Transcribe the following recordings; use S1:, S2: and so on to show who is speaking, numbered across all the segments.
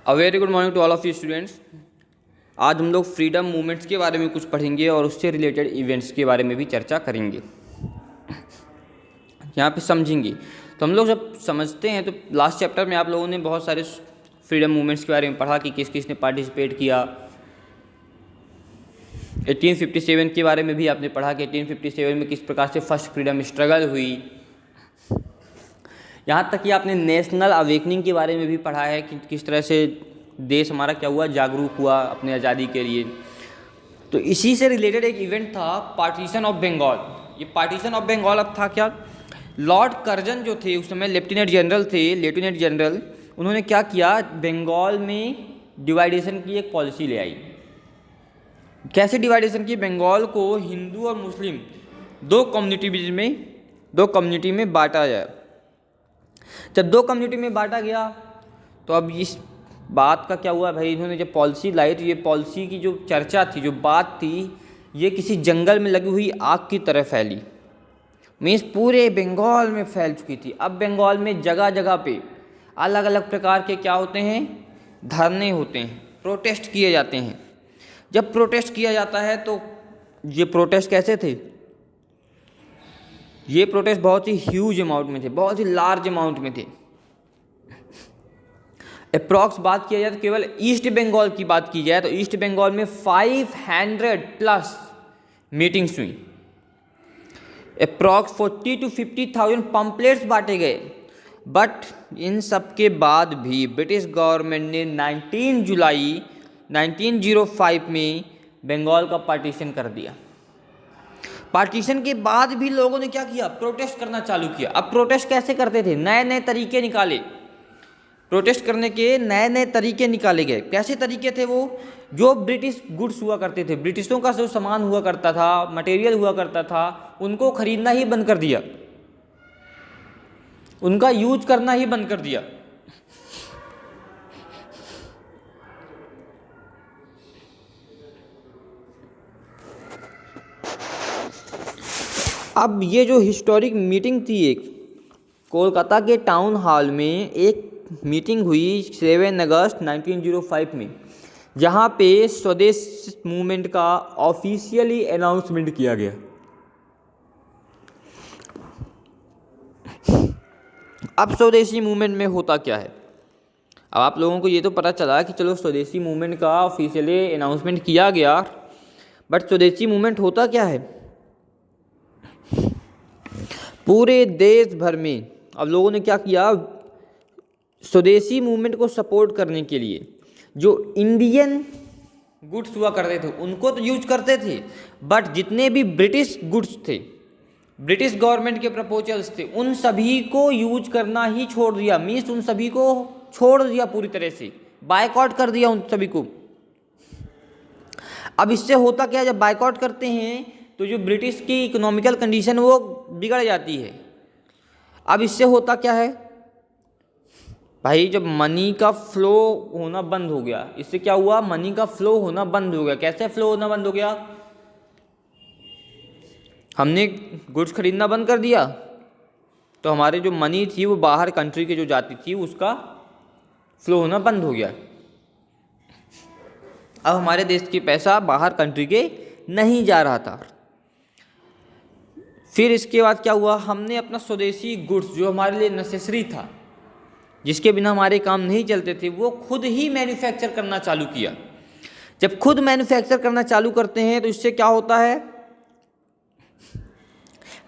S1: A very good morning to all of you students. आज हम लोग फ्रीडम मूवमेंट्स के बारे में कुछ पढ़ेंगे और उससे रिलेटेड इवेंट्स के बारे में भी चर्चा करेंगे, यहाँ पे समझेंगे। तो हम लोग जब समझते हैं तो लास्ट चैप्टर में आप लोगों ने बहुत सारे फ्रीडम मूवमेंट्स के बारे में पढ़ा कि किस किस ने पार्टिसिपेट किया। 1857 के बारे में भी आपने पढ़ा कि 1857 में किस प्रकार से फर्स्ट फ्रीडम स्ट्रगल हुई। यहाँ तक कि आपने नेशनल अवेकनिंग के बारे में भी पढ़ा है कि किस तरह से देश हमारा क्या हुआ, जागरूक हुआ अपने आज़ादी के लिए। तो इसी से रिलेटेड एक इवेंट था पार्टीशन ऑफ बंगाल। ये पार्टीशन ऑफ बंगाल अब था क्या, लॉर्ड कर्जन जो थे उस समय लेफ्टिनेंट जनरल, उन्होंने क्या किया, बंगाल में डिवाइडेशन की एक पॉलिसी ले आई। कैसे डिवाइडेशन की, बंगाल को हिंदू और मुस्लिम दो कम्युनिटी में बांटा जाए। जब दो कम्युनिटी में बांटा गया तो अब इस बात का क्या हुआ भाई, इन्होंने जब पॉलिसी लाई तो ये पॉलिसी की जो चर्चा थी, जो बात थी, ये किसी जंगल में लगी हुई आग की तरह फैली। मीन्स पूरे बंगाल में फैल चुकी थी। अब बंगाल में जगह जगह पे अलग अलग प्रकार के क्या होते हैं, धरने होते हैं, प्रोटेस्ट किए जाते हैं। जब प्रोटेस्ट किया जाता है तो ये प्रोटेस्ट कैसे थे, ये प्रोटेस्ट बहुत ही ह्यूज अमाउंट में थे, बहुत ही लार्ज अमाउंट में थे। अप्रॉक्स बात किया जाए तो केवल ईस्ट बंगाल की बात की जाए तो ईस्ट बंगाल में 500+ मीटिंग्स हुई। अप्रॉक्स 40 to 50,000 पम्पलेट्स बांटे गए। बट इन सब के बाद भी ब्रिटिश गवर्नमेंट ने 19 जुलाई 1905 में बंगाल का पार्टीशन कर दिया। पार्टीशन के बाद भी लोगों ने क्या किया, प्रोटेस्ट करना चालू किया। अब प्रोटेस्ट कैसे करते थे, नए नए तरीके निकाले, प्रोटेस्ट करने के नए नए तरीके निकाले गए। कैसे तरीके थे वो, जो ब्रिटिश गुड्स हुआ करते थे, ब्रिटिशों का जो सामान हुआ करता था, मटेरियल हुआ करता था, उनको खरीदना ही बंद कर दिया, उनका यूज करना ही बंद कर दिया। अब ये जो हिस्टोरिक मीटिंग थी, एक कोलकाता के टाउन हॉल में एक मीटिंग हुई 7 अगस्त 1905 में, जहाँ पे स्वदेश मूवमेंट का ऑफिशियली अनाउंसमेंट किया गया। अब स्वदेशी मूवमेंट में होता क्या है, अब आप लोगों को ये तो पता चला कि चलो स्वदेशी मूवमेंट का ऑफिशियली अनाउंसमेंट किया गया, बट स्वदेशी मूवमेंट होता क्या है। पूरे देश भर में अब लोगों ने क्या किया, स्वदेशी मूवमेंट को सपोर्ट करने के लिए जो इंडियन गुड्स हुआ करते थे उनको तो यूज करते थे, बट जितने भी ब्रिटिश गुड्स थे, ब्रिटिश गवर्नमेंट के प्रपोजल्स थे, उन सभी को यूज करना ही छोड़ दिया। मीन्स उन सभी को छोड़ दिया, पूरी तरह से बायकॉट कर दिया उन सभी को। अब इससे होता क्या है, जब बायकॉट करते हैं तो जो ब्रिटिश की इकोनॉमिकल कंडीशन वो बिगड़ जाती है। अब इससे होता क्या है भाई, जब मनी का फ्लो होना बंद हो गया, इससे क्या हुआ, मनी का फ्लो होना बंद हो गया। कैसे फ्लो होना बंद हो गया, हमने गुड्स खरीदना बंद कर दिया तो हमारे जो मनी थी वो बाहर कंट्री के जो जाती थी उसका फ्लो होना बंद हो गया। अब हमारे देश के पैसा बाहर कंट्री के नहीं जा रहा था। फिर इसके बाद क्या हुआ, हमने अपना स्वदेशी गुड्स जो हमारे लिए नेसेसरी था, जिसके बिना हमारे काम नहीं चलते थे, वो खुद ही मैन्युफैक्चर करना चालू किया। जब खुद मैन्युफैक्चर करना चालू करते हैं तो इससे क्या होता है,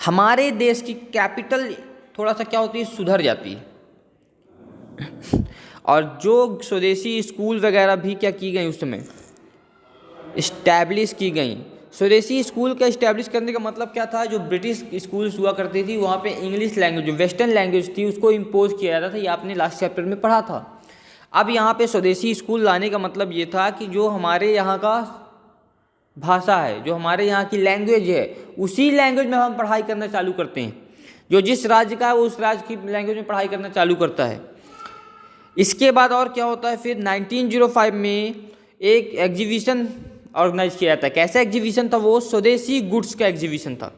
S1: हमारे देश की कैपिटल थोड़ा सा क्या होती है, सुधर जाती है। और जो स्वदेशी स्कूल वगैरह भी क्या की गई उस समय, इस्टेब्लिश की गई। स्वदेशी स्कूल का इस्टेब्लिश करने का मतलब क्या था, जो ब्रिटिश स्कूल्स हुआ करती थी वहाँ पे इंग्लिश लैंग्वेज, जो वेस्टर्न लैंग्वेज थी, उसको इम्पोज किया जाता था। ये आपने लास्ट चैप्टर में पढ़ा था। अब यहाँ पे स्वदेशी स्कूल लाने का मतलब ये था कि जो हमारे यहाँ का भाषा है, जो हमारे यहाँ की लैंग्वेज है, उसी लैंग्वेज में हम पढ़ाई करना चालू करते हैं। जो जिस राज्य का है वो उस राज्य की लैंग्वेज में पढ़ाई करना चालू करता है। इसके बाद और क्या होता है, फिर 1905 में एक एग्जीबिशन ऑर्गेनाइज किया जाता है। कैसा एग्जीबिशन था वो, स्वदेशी गुड्स का एग्जीबिशन था।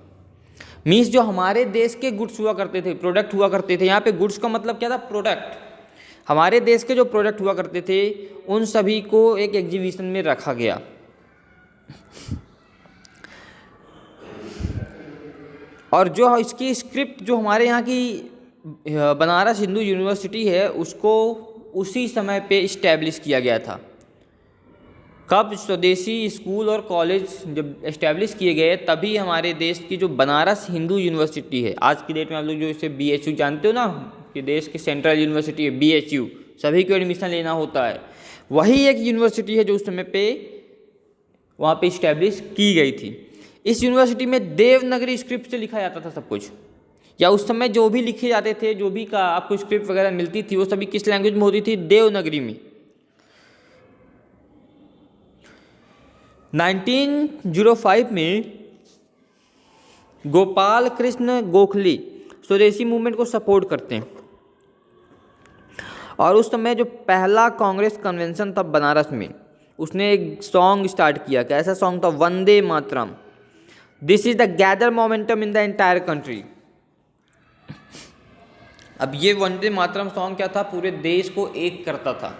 S1: मीन्स जो हमारे देश के गुड्स हुआ करते थे, प्रोडक्ट हुआ करते थे। यहाँ पे गुड्स का मतलब क्या था, प्रोडक्ट। हमारे देश के जो प्रोडक्ट हुआ करते थे उन सभी को एक एग्जीबिशन में रखा गया। और जो इसकी स्क्रिप्ट जो हमारे यहाँ की बनारस हिंदू यूनिवर्सिटी है उसको उसी समय पे इस्टेब्लिश किया गया था। कब? स्वदेशी स्कूल और कॉलेज जब इस्टेब्लिश किए गए तभी हमारे देश की जो बनारस हिंदू यूनिवर्सिटी है, आज की डेट में आप लोग जो इसे BHU जानते हो ना, कि देश की सेंट्रल यूनिवर्सिटी है BHU, सभी को एडमिशन लेना होता है, वही एक यूनिवर्सिटी है जो उस समय पे वहाँ पे इस्टेब्लिश की गई थी। इस यूनिवर्सिटी में देवनागरी स्क्रिप्ट से लिखा जाता था सब कुछ, या उस समय जो भी लिखे जाते थे, जो भी का आपको स्क्रिप्ट वगैरह मिलती थी वो सभी किस लैंग्वेज में होती थी? देवनागरी में। 1905 में गोपाल कृष्ण गोखले स्वदेशी मूवमेंट को सपोर्ट करते हैं और उस समय जो पहला कांग्रेस कन्वेंशन था बनारस में, उसने एक सॉन्ग स्टार्ट किया। कैसा सॉन्ग था? Vande Mataram, this is the gather momentum in the entire country. अब ये वंदे मातरम सॉन्ग क्या था? पूरे देश को एक करता था।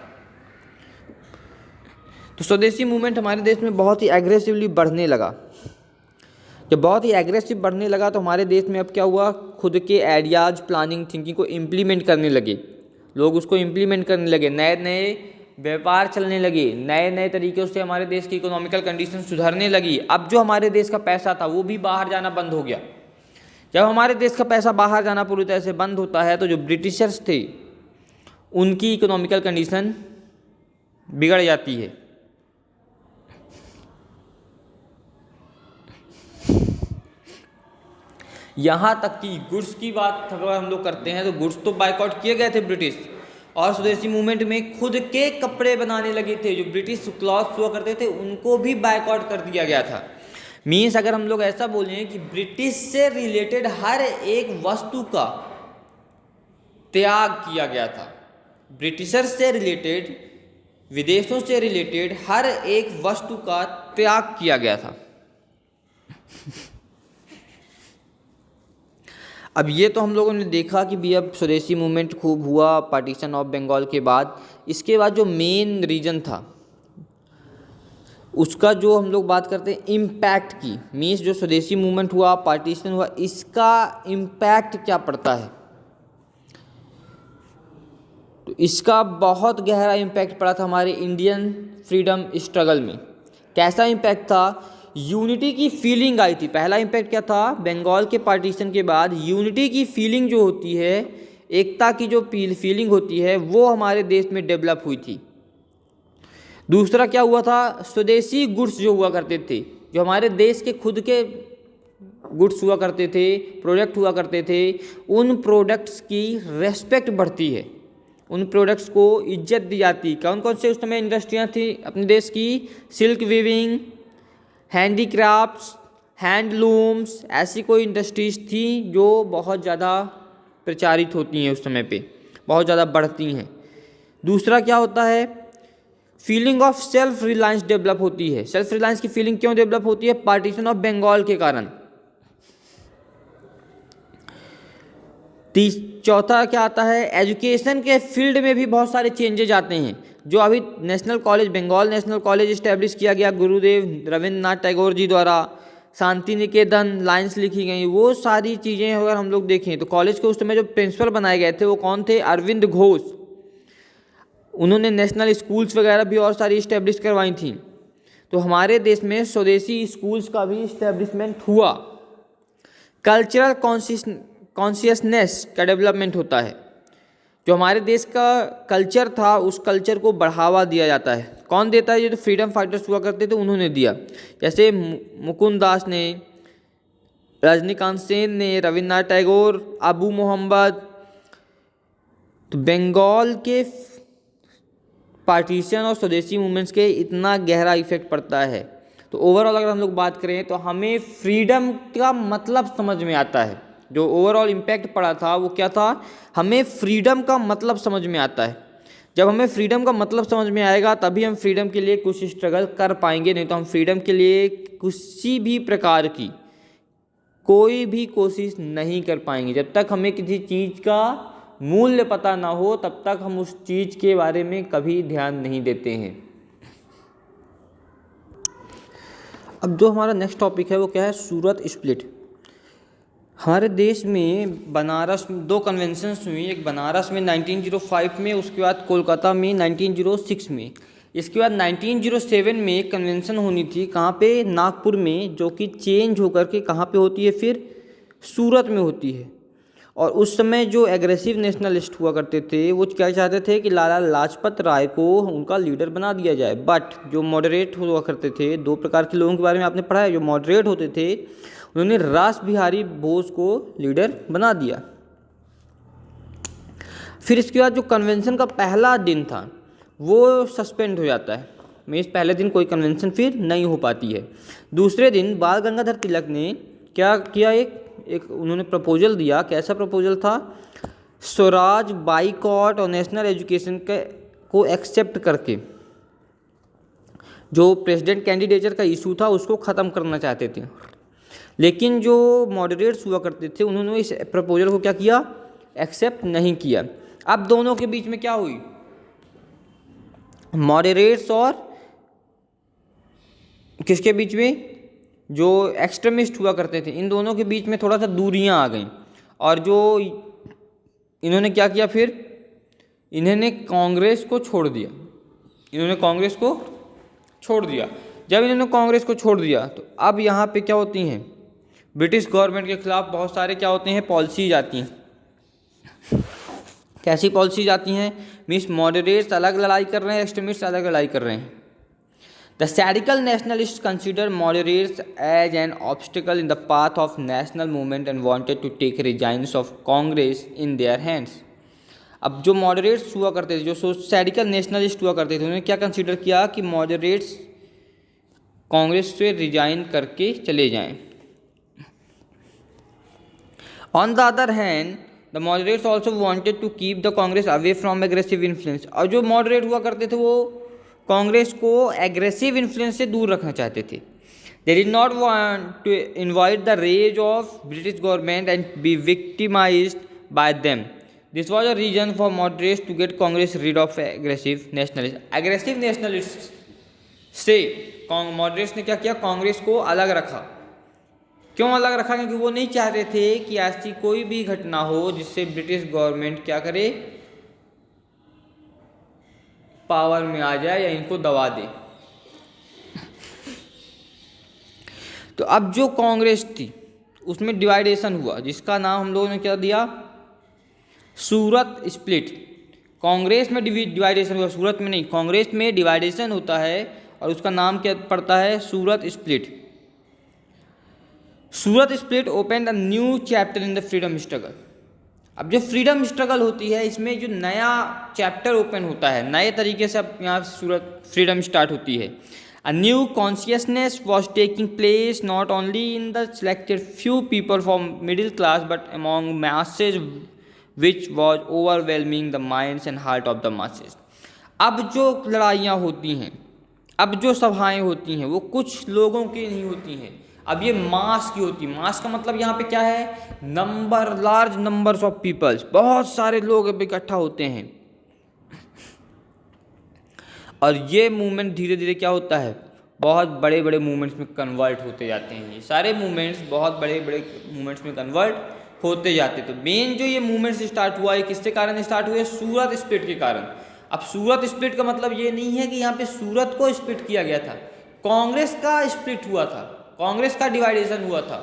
S1: तो स्वदेशी मूवमेंट हमारे देश में बहुत ही एग्रेसिवली बढ़ने लगा। जब बहुत ही एग्रेसिव बढ़ने लगा तो हमारे देश में अब क्या हुआ? खुद के आइडियाज, प्लानिंग, थिंकिंग को इम्प्लीमेंट करने लगे। लोग उसको इम्प्लीमेंट करने लगे, नए नए व्यापार चलने लगे, नए नए तरीक़ों से हमारे देश की इकोनॉमिकल कंडीशन सुधरने लगी। अब जो हमारे देश का पैसा था वो भी बाहर जाना बंद हो गया। जब हमारे देश का पैसा बाहर जाना पूरी तरह से बंद होता है तो जो ब्रिटिशर्स थे उनकी इकोनॉमिकल कंडीशन बिगड़ जाती है। यहाँ तक कि गुड्स की बात अगर हम लोग करते हैं तो गुड्स तो बायकॉट किए गए थे ब्रिटिश, और स्वदेशी मूवमेंट में खुद के कपड़े बनाने लगे थे। जो ब्रिटिश क्लॉथ्स हुआ करते थे उनको भी बायकॉट कर दिया गया था। मीन्स अगर हम लोग ऐसा बोलें कि ब्रिटिश से रिलेटेड हर एक वस्तु का त्याग किया गया था। ब्रिटिशर से रिलेटेड, विदेशों से रिलेटेड हर एक वस्तु का त्याग किया गया था। अब ये तो हम लोगों ने देखा कि भी अब स्वदेशी मूवमेंट खूब हुआ पार्टीशन ऑफ बंगाल के बाद। इसके बाद जो मेन रीजन था उसका जो हम लोग बात करते हैं इम्पैक्ट की, मीन्स जो स्वदेशी मूवमेंट हुआ, पार्टीशन हुआ, इसका इम्पैक्ट क्या पड़ता है? तो इसका बहुत गहरा इम्पैक्ट पड़ा था हमारे इंडियन फ्रीडम स्ट्रगल में। कैसा इम्पैक्ट था? यूनिटी की फीलिंग आई थी। पहला इम्पैक्ट क्या था? बंगाल के पार्टीशन के बाद यूनिटी की फीलिंग जो होती है, एकता की जो फीलिंग होती है, वो हमारे देश में डेवलप हुई थी। दूसरा क्या हुआ था? स्वदेशी गुड्स जो हुआ करते थे, जो हमारे देश के खुद के गुड्स हुआ करते थे, प्रोडक्ट हुआ करते थे, उन प्रोडक्ट्स की रेस्पेक्ट बढ़ती है, उन प्रोडक्ट्स को इज्जत दी जाती। कौन कौन से उस समय इंडस्ट्रियाँ थी अपने देश की? सिल्क वीविंग, हैंडीक्राफ्ट्स, हैंडलूम्स, ऐसी कोई इंडस्ट्रीज़ थी जो बहुत ज़्यादा प्रचारित होती हैं उस समय पे, बहुत ज़्यादा बढ़ती हैं। दूसरा क्या होता है? Feeling of self reliance develop होती है। सेल्फ रिलायंस की फीलिंग क्यों डेवलप होती है? पार्टीशन ऑफ बंगाल के कारण। चौथा क्या आता है? एजुकेशन के फील्ड में भी बहुत सारे चेंजेज आते हैं। जो अभी national college, Bengal national college establish किया गया गुरुदेव रविंद्रनाथ टैगोर जी द्वारा, शांति निकेतन लाइन्स लिखी गई, वो सारी चीज़ें अगर हम लोग देखें तो कॉलेज के उस समय जो प्रिंसिपल बनाए गए थे वो कौन थे? अरविंद घोष। उन्होंने नेशनल स्कूल्स वगैरह भी और सारी इस्टेब्लिश करवाई थी। तो हमारे देश में स्वदेशी स्कूल्स का भी इस्टेब्लिशमेंट हुआ। कल्चरल कॉन्शियसनेस का डेवलपमेंट होता है। जो हमारे देश का कल्चर था उस कल्चर को बढ़ावा दिया जाता है। कौन देता है? ये तो फ्रीडम फाइटर्स हुआ करते थे उन्होंने दिया, जैसे मुकुंद दास ने, रजनीकांत सेन ने, रविन्द्रनाथ टैगोर, अबू मोहम्मद। तो बंगाल के पार्टीशन और स्वदेशी मूवमेंट्स के इतना गहरा इफेक्ट पड़ता है। तो ओवरऑल अगर हम लोग बात करें तो हमें फ्रीडम का मतलब समझ में आता है। जो ओवरऑल इम्पैक्ट पड़ा था वो क्या था? हमें फ्रीडम का मतलब समझ में आता है। जब हमें फ्रीडम का मतलब समझ में आएगा तभी हम फ्रीडम के लिए कुछ स्ट्रगल कर पाएंगे, नहीं तो हम फ्रीडम के लिए किसी भी प्रकार की कोई भी कोशिश नहीं कर पाएंगे। जब तक हमें किसी चीज़ का मूल्य पता ना हो तब तक हम उस चीज़ के बारे में कभी ध्यान नहीं देते हैं। अब जो हमारा नेक्स्ट टॉपिक है वो क्या है, सूरत स्प्लिट। हमारे देश में बनारस में 2 कन्वेंशंस हुई, एक बनारस में 1905 में, उसके बाद कोलकाता में 1906 में। इसके बाद 1907 में एक कन्वेंशन होनी थी, कहाँ पे, नागपुर में, जो कि चेंज होकर के कहाँ पे होती है फिर, सूरत में होती है। और उस समय जो एग्रेसिव नेशनलिस्ट हुआ करते थे वो क्या चाहते थे कि लाला लाजपत राय को उनका लीडर बना दिया जाए। बट जो मॉडरेट हुआ करते थे, 2 प्रकार के लोगों के बारे में आपने पढ़ा है, जो मॉडरेट होते थे उन्होंने रास बिहारी बोस को लीडर बना दिया। फिर इसके बाद जो कन्वेंशन का पहला दिन था वो सस्पेंड हो जाता है, मीन्स पहले दिन कोई कन्वेंशन फिर नहीं हो पाती है। दूसरे दिन बाल गंगाधर तिलक ने क्या किया, एक उन्होंने प्रपोजल दिया। कैसा प्रपोजल था, स्वराज, बाइकॉट और नेशनल एजुकेशन को एक्सेप्ट करके जो प्रेसिडेंट कैंडिडेचर का इशू था उसको ख़त्म करना चाहते थे। लेकिन जो मॉडरेट्स हुआ करते थे उन्होंने इस प्रपोजल को क्या किया, एक्सेप्ट नहीं किया। अब दोनों के बीच में क्या हुई, मॉडरेट्स और किसके बीच में, जो एक्सट्रीमिस्ट हुआ करते थे, इन दोनों के बीच में थोड़ा सा दूरियां आ गई। और जो इन्होंने क्या किया फिर, इन्होंने कांग्रेस को छोड़ दिया। इन्होंने कांग्रेस को छोड़ दिया। जब इन्होंने कांग्रेस को छोड़ दिया तो अब यहाँ पे क्या होती हैं, ब्रिटिश गवर्नमेंट के खिलाफ बहुत सारे क्या होते हैं, पॉलिसीज आती हैं। कैसी पॉलिसीज आती हैं, मीन्स मॉडरेट्स अलग लड़ाई कर रहे हैं, एक्सट्रीमिस्ट अलग लड़ाई कर रहे हैं। The radical nationalists considered moderates as an obstacle in the path of national movement and wanted to take regimes of Congress in their hands. अब जो मॉडरेट्स हुआ करते थे, जो रैडिकल नेशनलिस्ट हुआ करते थे, उन्होंने क्या कंसीडर किया कि मॉडरेट्स कांग्रेस से रिजाइन करके चले जाएं। On the other hand the moderates also wanted to keep the Congress away from aggressive influence. और जो मॉडरेट हुआ करते थे वो कांग्रेस को एग्रेसिव इन्फ्लुएंस से दूर रखना चाहते थे। They did not want to invite the rage of British government and be victimized by them. This was a reason for moderates to get Congress rid of aggressive nationalist. Aggressive nationalist से moderates ने क्या किया, कांग्रेस को अलग रखा। क्यों अलग रखा, क्योंकि वो नहीं चाहते थे कि ऐसी कोई भी घटना हो जिससे ब्रिटिश गवर्नमेंट क्या करे, पावर में आ जाए या इनको दबा दे। तो अब जो कांग्रेस थी उसमें डिवाइडेशन हुआ, जिसका नाम हम लोगों ने क्या दिया, सूरत स्प्लिट। कांग्रेस में डिवाइडेशन हुआ, सूरत में नहीं, कांग्रेस में डिवाइडेशन होता है और उसका नाम क्या पड़ता है, Surat split. Surat split open a new chapter in the freedom struggle. अब जो फ्रीडम स्ट्रगल होती है इसमें जो नया चैप्टर ओपन होता है, नए तरीके से अब यहाँ सूरत फ्रीडम स्टार्ट होती है। A new consciousness was taking place not only in the selected few people from middle class but among masses which was overwhelming the minds and heart of the masses। अब जो लड़ाइयाँ होती हैं, अब जो सभाएं होती हैं वो कुछ लोगों की नहीं होती हैं, अब ये मास की होती है। मास का मतलब यहाँ पे क्या है, number, large numbers of peoples, बहुत सारे लोग अब इकट्ठा होते हैं। और ये मूवमेंट धीरे धीरे क्या होता है, बहुत बड़े बड़े मूवमेंट्स में कन्वर्ट होते जाते हैं। ये सारे मूवमेंट्स बहुत बड़े बड़े मूवमेंट्स में कन्वर्ट होते जाते। तो मेन जो ये मूवमेंट्स स्टार्ट हुआ है किसके कारण स्टार्ट हुए, सूरत स्प्लिट के कारण। अब सूरत स्प्लिट का मतलब ये नहीं है कि यहाँ पे सूरत को स्प्लिट किया गया था, कांग्रेस का स्प्लिट हुआ था, कांग्रेस का डिवाइडेशन हुआ था।